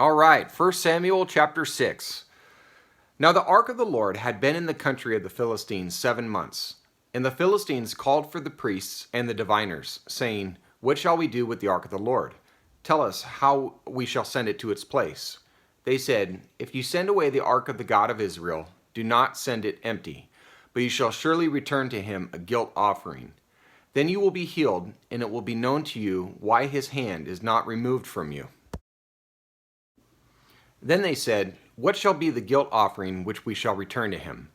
All right, 1 Samuel chapter 6. Now the ark of the Lord had been in the country of the Philistines 7 months. And the Philistines called for the priests and the diviners, saying, What shall we do with the ark of the Lord? Tell us how we shall send it to its place. They said, If you send away the ark of the God of Israel, do not send it empty, but you shall surely return to him a guilt offering. Then you will be healed, and it will be known to you why his hand is not removed from you. Then they said, What shall be the guilt offering which we shall return to him?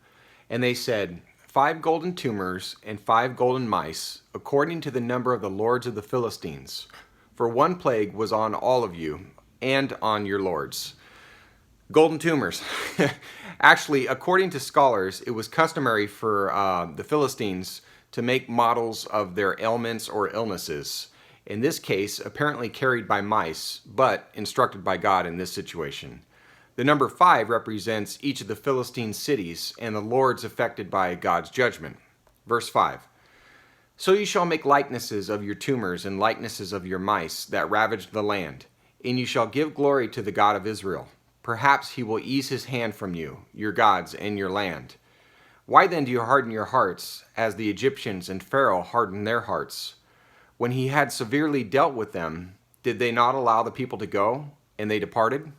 And they said, 5 golden tumors and 5 golden mice, according to the number of the lords of the Philistines. For one plague was on all of you, and on your lords. Golden tumors. Actually, according to scholars, it was customary for the Philistines to make models of their ailments or illnesses. In this case, apparently carried by mice, but instructed by God in this situation. The number 5 represents each of the Philistine cities and the lords affected by God's judgment. Verse 5. So you shall make likenesses of your tumors and likenesses of your mice that ravaged the land, and you shall give glory to the God of Israel. Perhaps he will ease his hand from you, your gods, and your land. Why then do you harden your hearts, as the Egyptians and Pharaoh hardened their hearts? When he had severely dealt with them, did they not allow the people to go, and they departed?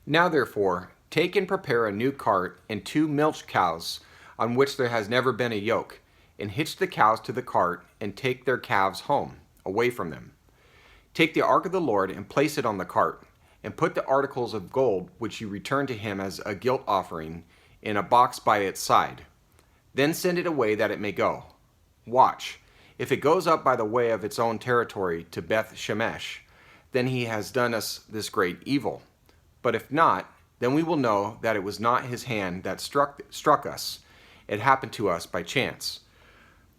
Now therefore, take and prepare a new cart and 2 milch cows, on which there has never been a yoke, and hitch the cows to the cart, and take their calves home, away from them. Take the ark of the Lord, and place it on the cart, and put the articles of gold which you return to him as a guilt offering in a box by its side. Then send it away that it may go. Watch. If it goes up by the way of its own territory to Beth Shemesh, then he has done us this great evil. But if not, then we will know that it was not his hand that struck us. It happened to us by chance.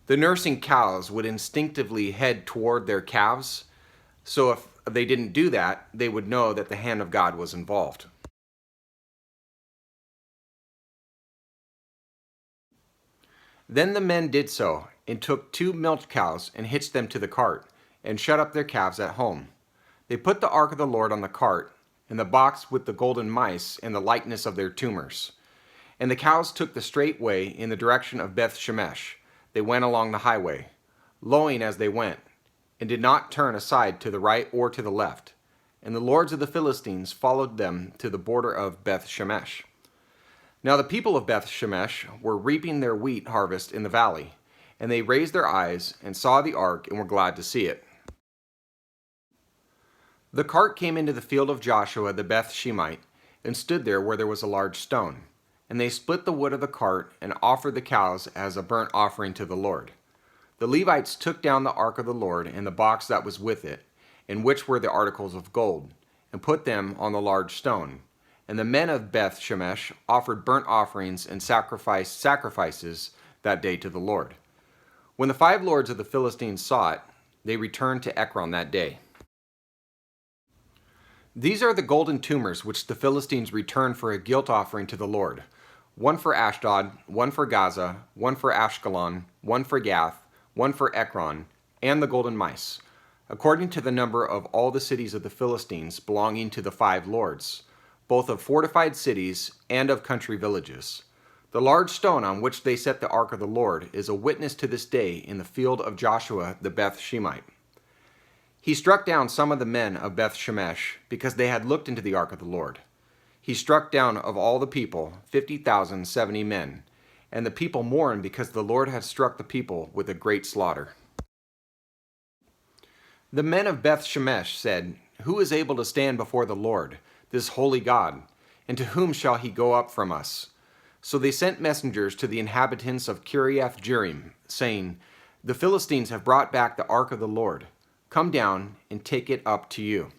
The nursing cows would instinctively head toward their calves, so if they didn't do that, they would know that the hand of God was involved. Then the men did so, and took 2 milch cows, and hitched them to the cart, and shut up their calves at home. They put the ark of the Lord on the cart, and the box with the golden mice and the likeness of their tumors. And the cows took the straight way in the direction of Beth Shemesh. They went along the highway, lowing as they went, and did not turn aside to the right or to the left. And the lords of the Philistines followed them to the border of Beth Shemesh. Now the people of Beth Shemesh were reaping their wheat harvest in the valley, and they raised their eyes and saw the ark and were glad to see it. The cart came into the field of Joshua the Beth Shemite, and stood there where there was a large stone. And they split the wood of the cart, and offered the cows as a burnt offering to the Lord. The Levites took down the ark of the Lord and the box that was with it, in which were the articles of gold, and put them on the large stone. And the men of Beth Shemesh offered burnt offerings and sacrifices that day to the Lord. When the 5 lords of the Philistines saw it, they returned to Ekron that day. These are the golden tumors which the Philistines returned for a guilt offering to the Lord. 1 for Ashdod, 1 for Gaza, 1 for Ashkelon, 1 for Gath, 1 for Ekron, and the golden mice, according to the number of all the cities of the Philistines belonging to the 5 lords, both of fortified cities and of country villages. The large stone on which they set the ark of the Lord is a witness to this day in the field of Joshua the Beth Shemite. He struck down some of the men of Beth Shemesh because they had looked into the ark of the Lord. He struck down of all the people 50,070 men, and the people mourned because the Lord had struck the people with a great slaughter. The men of Beth Shemesh said, Who is able to stand before the Lord, this holy God, and to whom shall he go up from us? So they sent messengers to the inhabitants of Kiriath Jearim, saying, The Philistines have brought back the ark of the Lord. Come down and take it up to you.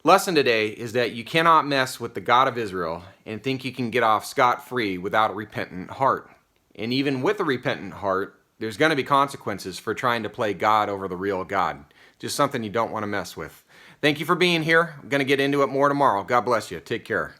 Lesson today is that you cannot mess with the God of Israel and think you can get off scot-free without a repentant heart. And even with a repentant heart, there's going to be consequences for trying to play God over the real God. Just something you don't want to mess with. Thank you for being here. I'm going to get into it more tomorrow. God bless you. Take care.